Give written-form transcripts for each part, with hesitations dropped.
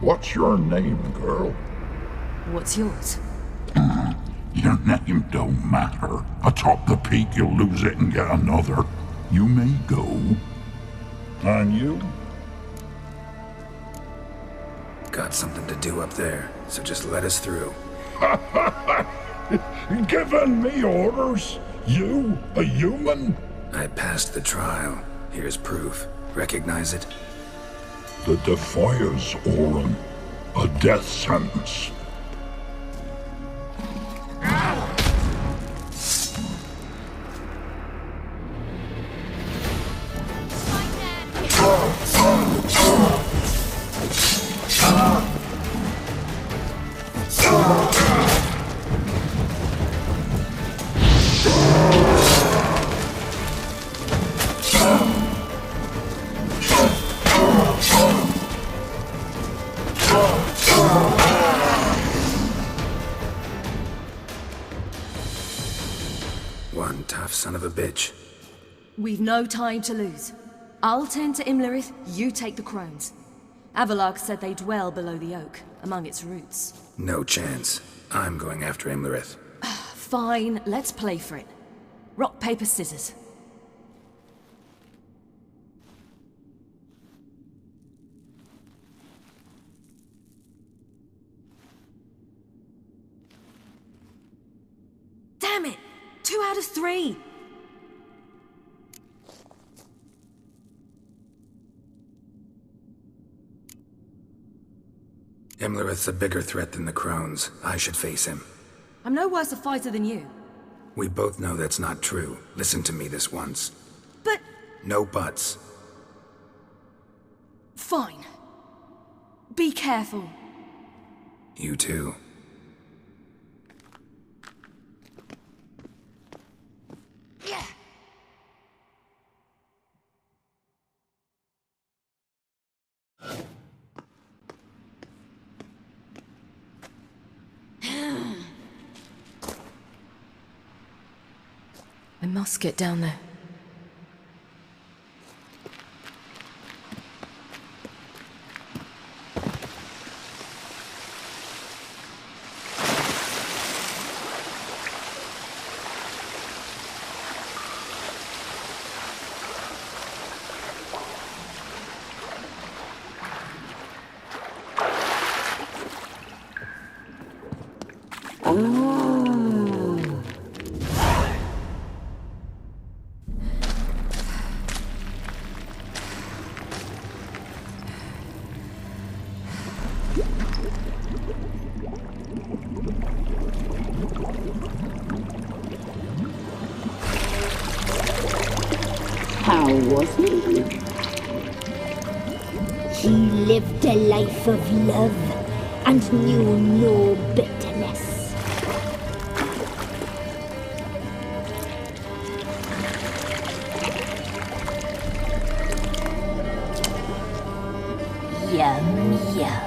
What's your name, girl? What's yours? Your name don't matter. Atop the peak, you'll lose it and get another. You may go. And you? Got something to do up there, so just let us through. Giving me orders? You, a human? I passed the trial. Here's proof. Recognize it? The Defias, Orin. A death sentence. One tough son of a bitch. We've no time to lose. I'll tend to Imlerith, you take the crones. Avalark said they dwell below the oak, among its roots. No chance. I'm going after Imlerith. Fine, let's play for it. Rock, paper, scissors. Damn it! 2 out of 3! Imlerith's a bigger threat than the Crones. I should face him. I'm no worse a fighter than you. We both know that's not true. Listen to me this once. But... No buts. fine. Be careful. You too. I must get down there. How was he? He lived a life of love and knew no bitterness. Yum, yum.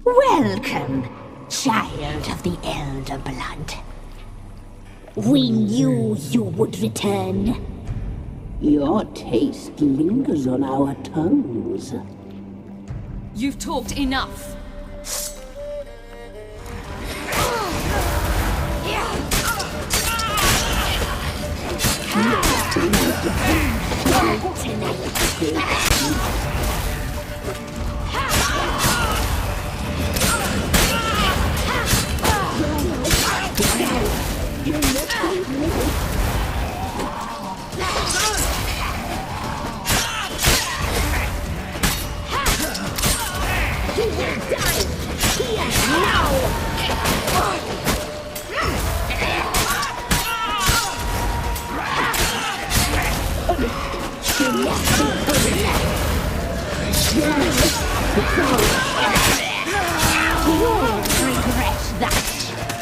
Welcome, child of the Elder Blood. We knew you would return. Your taste lingers on our tongues. You've talked enough. Tonight.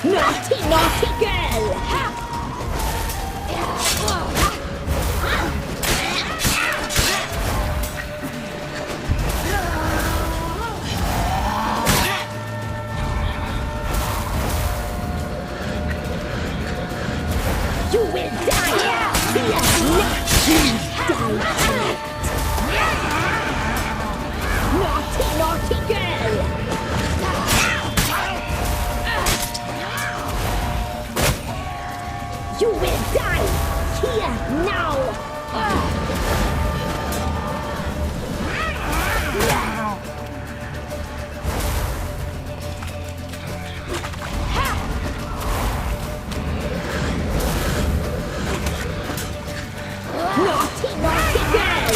Naughty, naughty girl! You will die! Naughty, naughty girl! You will die! Here, now! Naughty, naughty girl!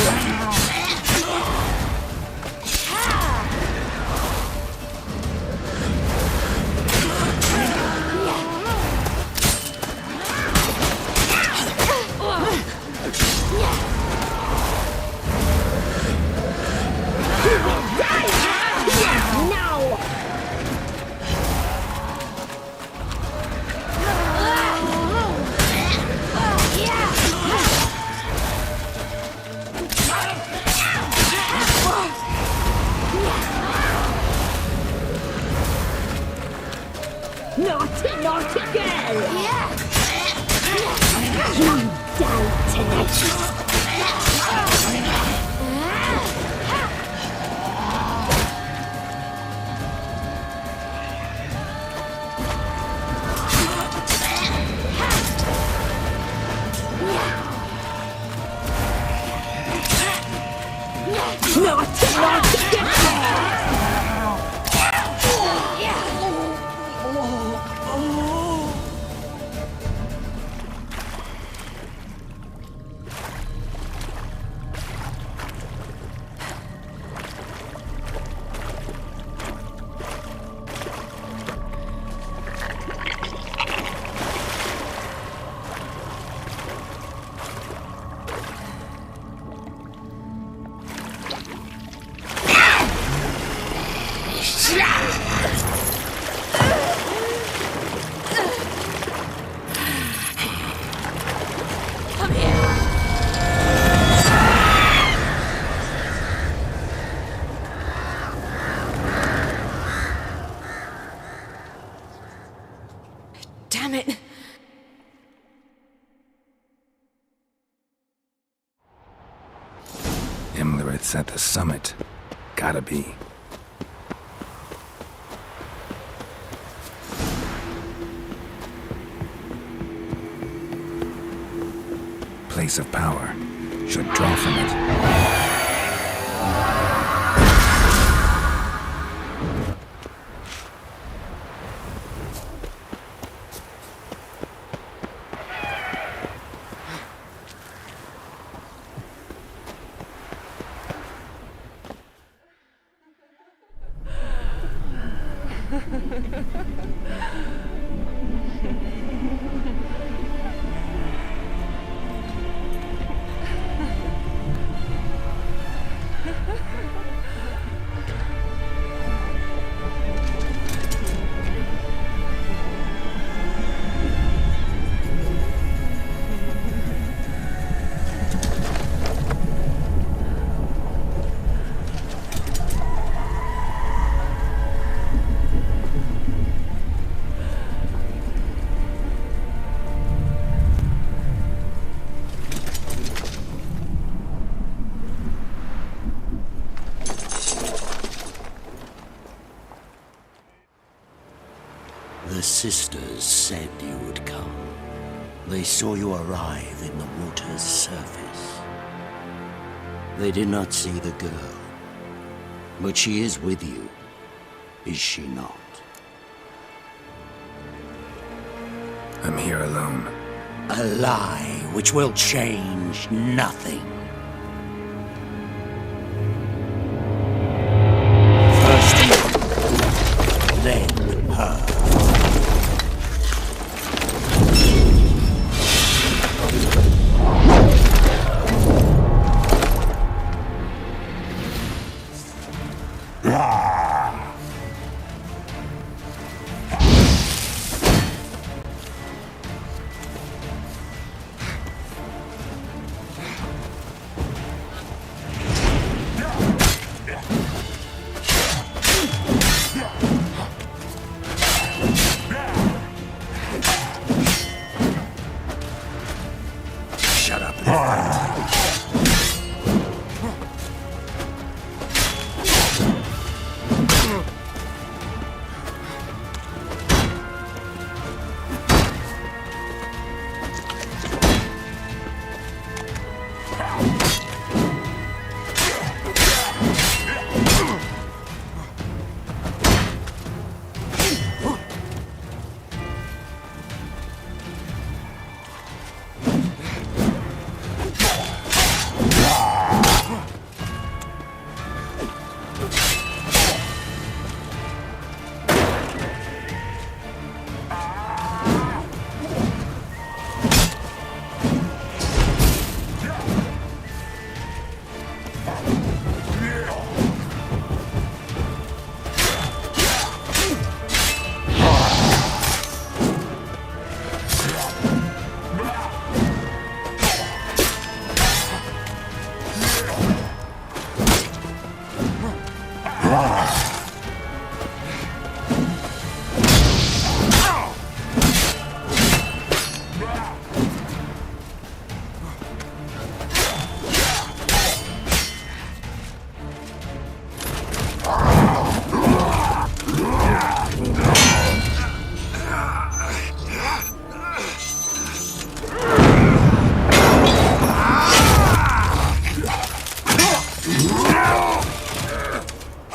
Naughty, naughty girl! You die tonight! Naughty, naughty girl! Damn it! Imlerith's at the summit. Gotta be. Place of power. Should draw from it. The sisters said you would come. They saw you arrive in the water's surface. They did not see the girl. But she is with you, is she not? I'm here alone. A lie which will change nothing. First you Shut up and fight.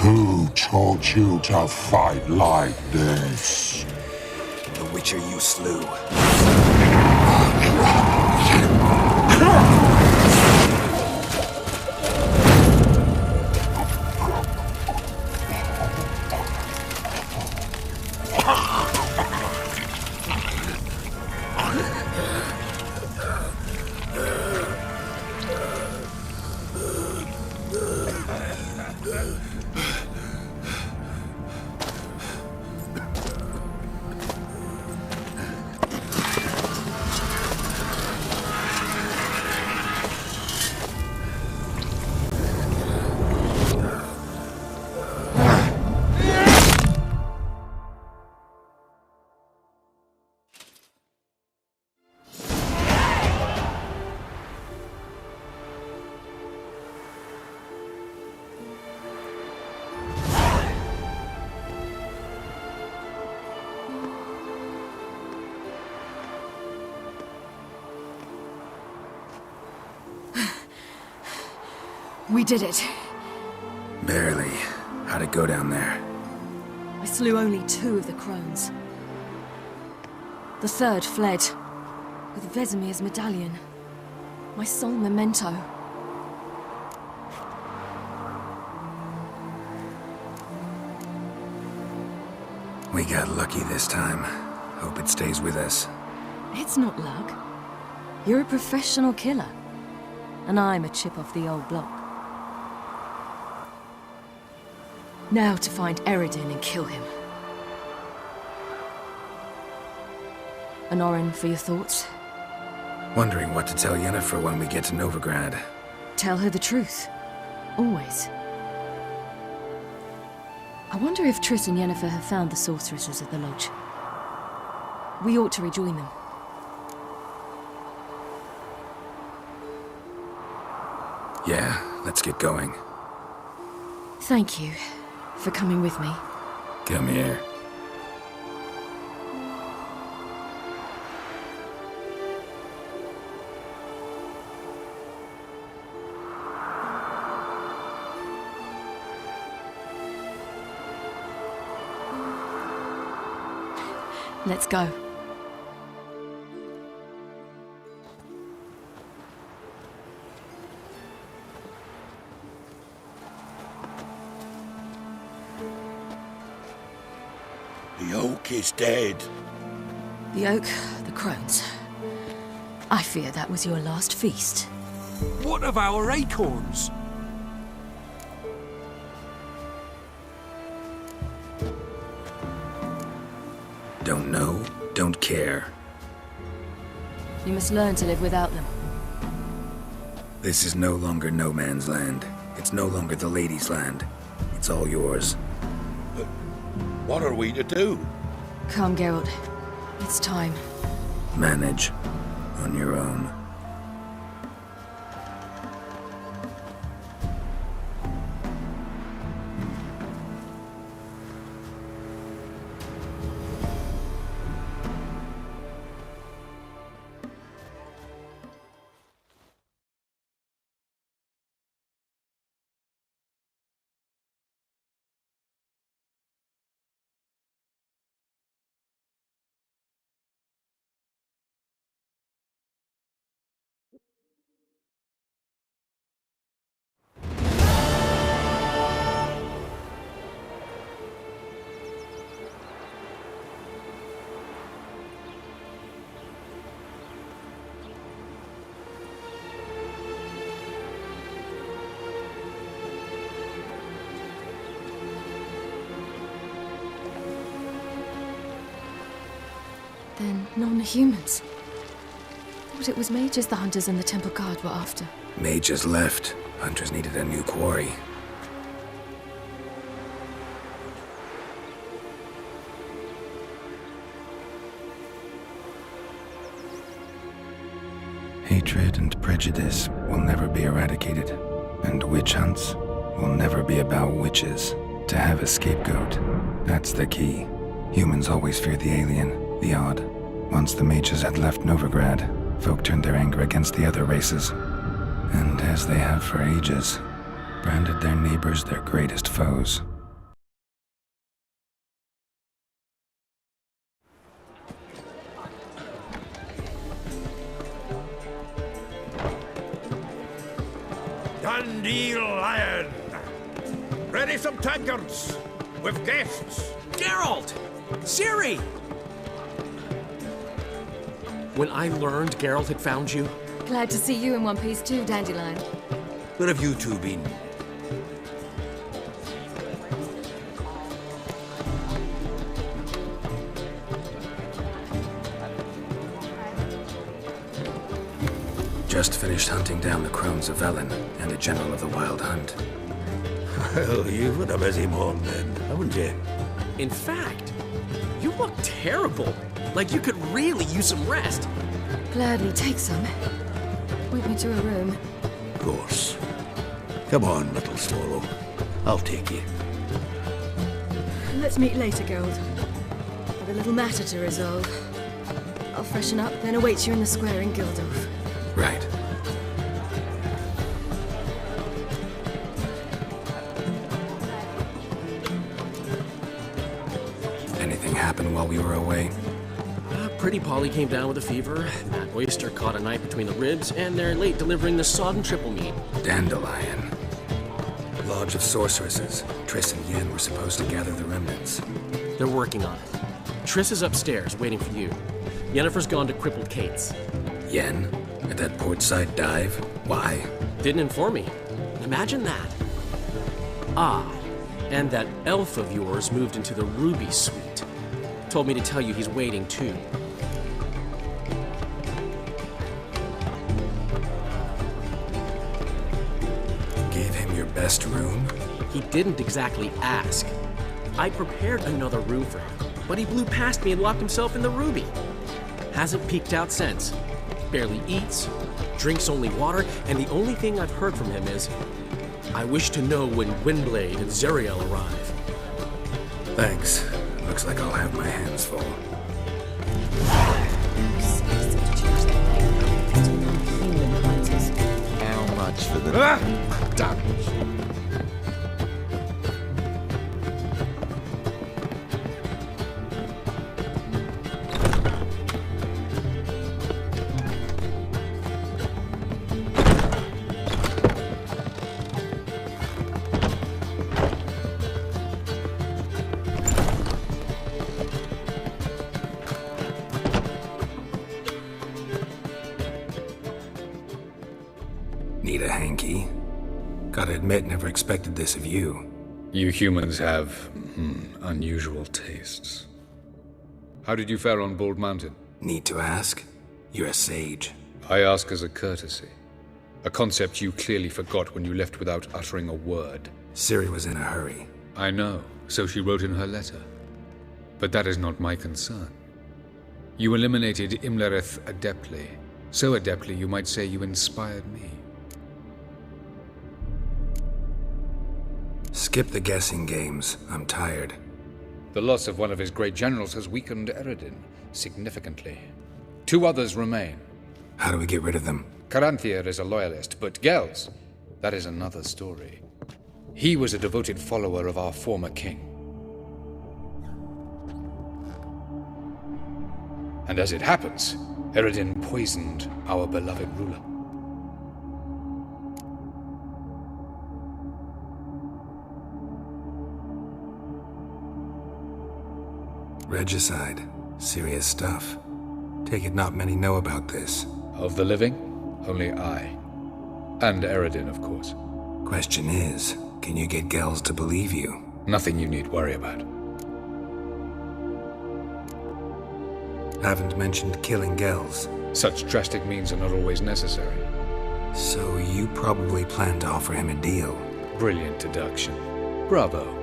Who taught you to fight like this? The Witcher you slew. We did it. Barely. How'd it go down there? I slew only 2 of the crones. The 3rd fled, with Vesemir's medallion. My sole memento. We got lucky this time. Hope it stays with us. It's not luck. You're a professional killer. And I'm a chip off the old block. Now to find Eredin and kill him. Honorin, for your thoughts? Wondering what to tell Yennefer when we get to Novigrad. Tell her the truth. Always. I wonder if Triss and Yennefer have found the sorceresses at the lodge. We ought to rejoin them. Yeah, let's get going. Thank you for coming with me. Come here. Let's go. The oak is dead. The oak, the crones. I fear that was your last feast. What of our acorns? Don't know, don't care. You must learn to live without them. This is no longer no man's land. It's no longer the lady's land. It's all yours. What are we to do? Come, Geralt. It's time. Manage. On your own. Then non-humans. Thought it was mages the hunters and the Temple Guard were after. Mages left. Hunters needed a new quarry. Hatred and prejudice will never be eradicated, and witch hunts will never be about witches. To have a scapegoat, that's the key. Humans always fear the alien, the odd. Once the mages had left Novigrad, folk turned their anger against the other races. And as they have for ages, branded their neighbors their greatest foes. Dandelion! Ready some tankards! With guests! Geralt! Ciri! When I learned Geralt had found you, Glad to see you in one piece too, Dandelion. Where have you two been? Just finished hunting down the crones of Velen and a general of the Wild Hunt. Well, you've had a busy morning then, haven't you? in fact, you look terrible. Like you could really use some rest. Gladly take some. Point me to a room. Of course. Come on, little swallow. I'll take you. Let's meet later, Geralt. I've a little matter to resolve. I'll freshen up, then await you in the square in Gildorf. Right. Anything happen while we were away? Pretty Polly came down with a fever. Matt Oyster caught a knife between the ribs, and they're late delivering the sodden triple meat. Dandelion. Lodge of Sorceresses. Triss and Yen were supposed to gather the remnants. They're working on it. Triss is upstairs, waiting for you. Yennefer's gone to Crippled Kate's. Yen? At that portside dive? Why? Didn't inform me. Imagine that. Ah, and that elf of yours moved into the Ruby Suite. Told me to tell you he's waiting too. Gave him your best room? He didn't exactly ask. I prepared another room for him, but he blew past me and locked himself in the Ruby. Hasn't peeked out since. Barely eats, drinks only water, and the only thing I've heard from him is, I wish to know when Gwynblade and Zariel arrive. Thanks. Looks like I'll have my hands full. How much for the... Damn. Need a hanky? Gotta admit, never expected this of you. You humans have, unusual tastes. How did you fare on Bald Mountain? Need to ask? You're a sage. I ask as a courtesy. A concept you clearly forgot when you left without uttering a word. Ciri was in a hurry. I know, so she wrote in her letter. But that is not my concern. You eliminated Imlerith adeptly. So adeptly you might say you inspired me. Skip the guessing games. I'm tired. The loss of one of his great generals has weakened Eredin significantly. 2 others remain. How do we get rid of them? Caranthir is a loyalist, but Gels, that is another story. He was a devoted follower of our former king. And as it happens, Eredin poisoned our beloved ruler. Regicide. Serious stuff. Take it not many know about this. Of the living, only I. And Eredin, of course. Question is, can you get Gels to believe you? Nothing you need worry about. Haven't mentioned killing Gels. Such drastic means are not always necessary. So you probably plan to offer him a deal. Brilliant deduction. Bravo.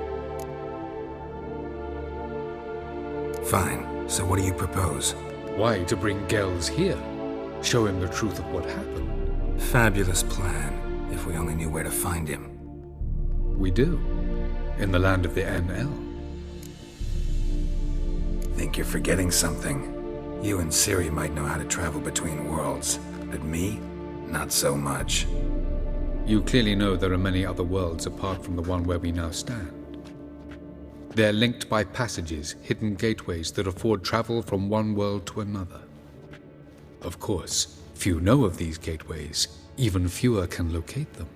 Fine. So what do you propose? Why, to bring Gels here. Show him the truth of what happened. Fabulous plan, if we only knew where to find him. We do. In the land of the NL. Think you're forgetting something. You and Ciri might know how to travel between worlds, but me? Not so much. You clearly know there are many other worlds apart from the one where we now stand. They're linked by passages, hidden gateways that afford travel from one world to another. Of course, few know of these gateways. Even fewer can locate them.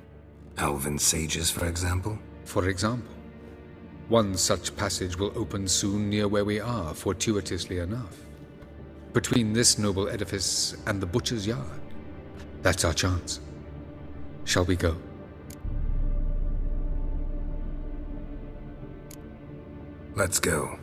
Elven sages, for example? For example. One such passage will open soon near where we are, fortuitously enough. Between this noble edifice and the butcher's yard. That's our chance. Shall we go? Let's go.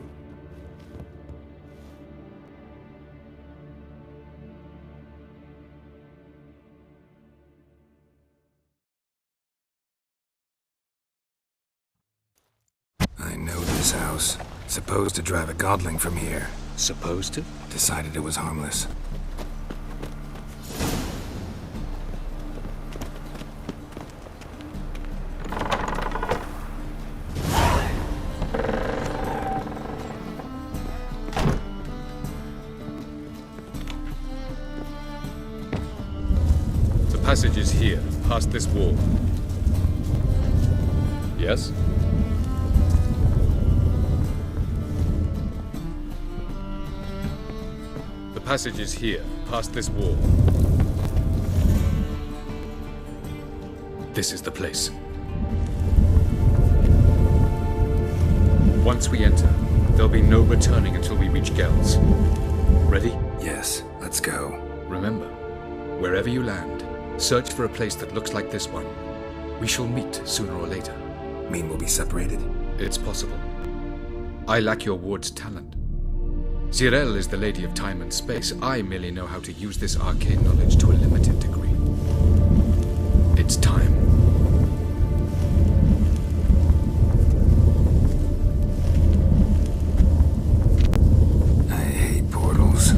I know this house. Supposed to drive a godling from here. Supposed to? Decided it was harmless. The passage is here, past this wall. Yes? The passage is here, past this wall. This is the place. Once we enter, there'll be no returning until we reach Gels. Ready? Yes, let's go. Remember, wherever you land, search for a place that looks like this one. We shall meet sooner or later. Mean we'll be separated? It's possible. I lack your ward's talent. Zirel is the lady of time and space. I merely know how to use this arcane knowledge to a limited degree. It's time. I hate portals.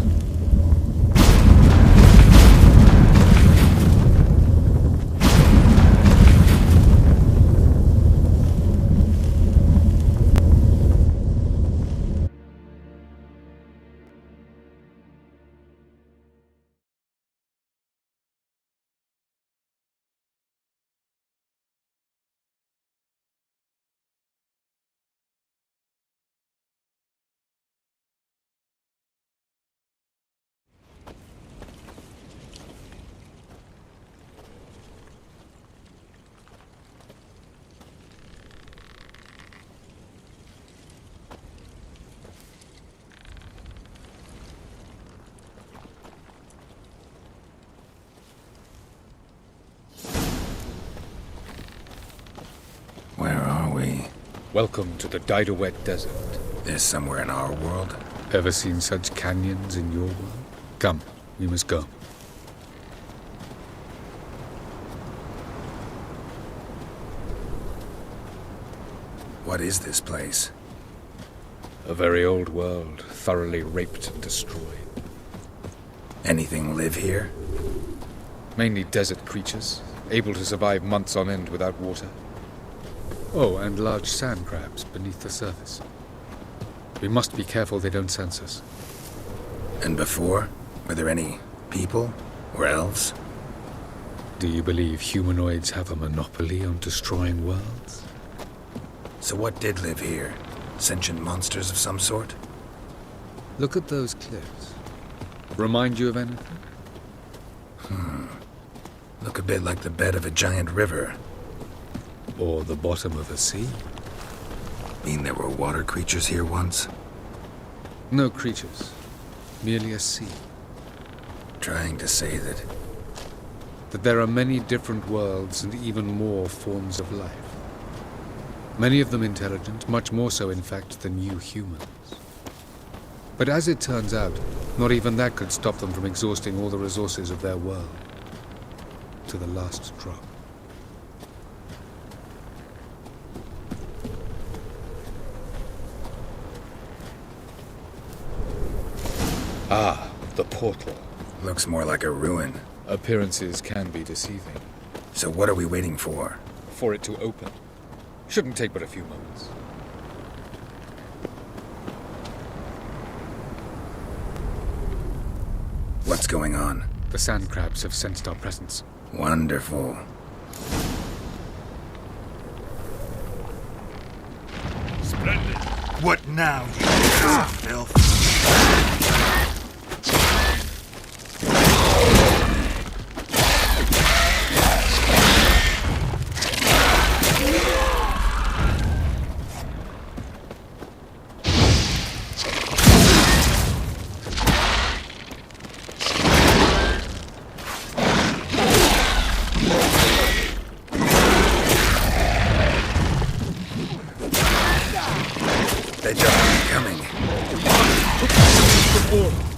Where are we? Welcome to the Didowet Desert. This somewhere in our world? Ever seen such canyons in your world? Come, we must go. What is this place? A very old world, thoroughly raped and destroyed. Anything live here? Mainly desert creatures, able to survive months on end without water. Oh, and large sand crabs beneath the surface. We must be careful they don't sense us. And before? Were there any people? Or elves? Do you believe humanoids have a monopoly on destroying worlds? So what did live here? Sentient monsters of some sort? Look at those cliffs. Remind you of anything? Look a bit like the bed of a giant river. Or the bottom of a sea? Mean there were water creatures here once? No creatures. Merely a sea. Trying to say that... That there are many different worlds and even more forms of life. Many of them intelligent, much more so in fact than you humans. But as it turns out, not even that could stop them from exhausting all the resources of their world. To the last drop. Ah, the portal. Looks more like a ruin. Appearances can be deceiving. So what are we waiting for? For it to open. Shouldn't take but a few moments. What's going on? The sand crabs have sensed our presence. Wonderful. Splendid. What now, you piece of filth?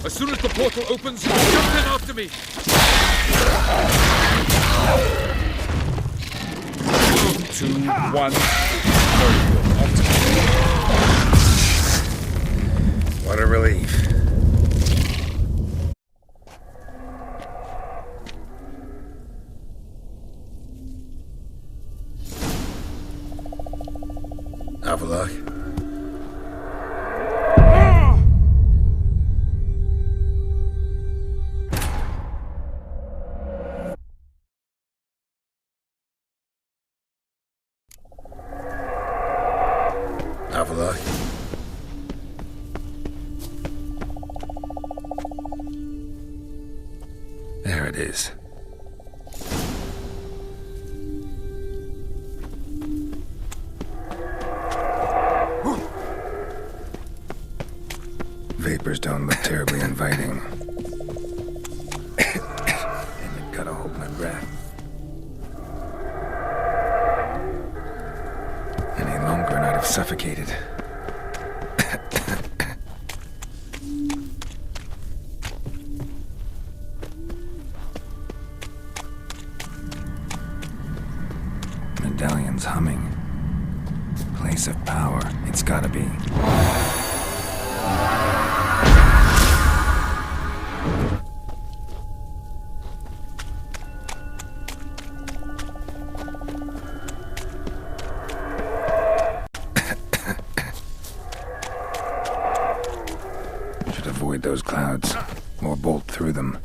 As soon as the portal opens, jump in after me! 2, 1. What a relief. Avallac'h. Avallac'h. There it is. Vapors don't look terribly inviting. And I've gotta hold my breath. Any longer and I'd have suffocated. Medallion's humming. Place of power. It's gotta be. Should avoid those clouds, or bolt through them.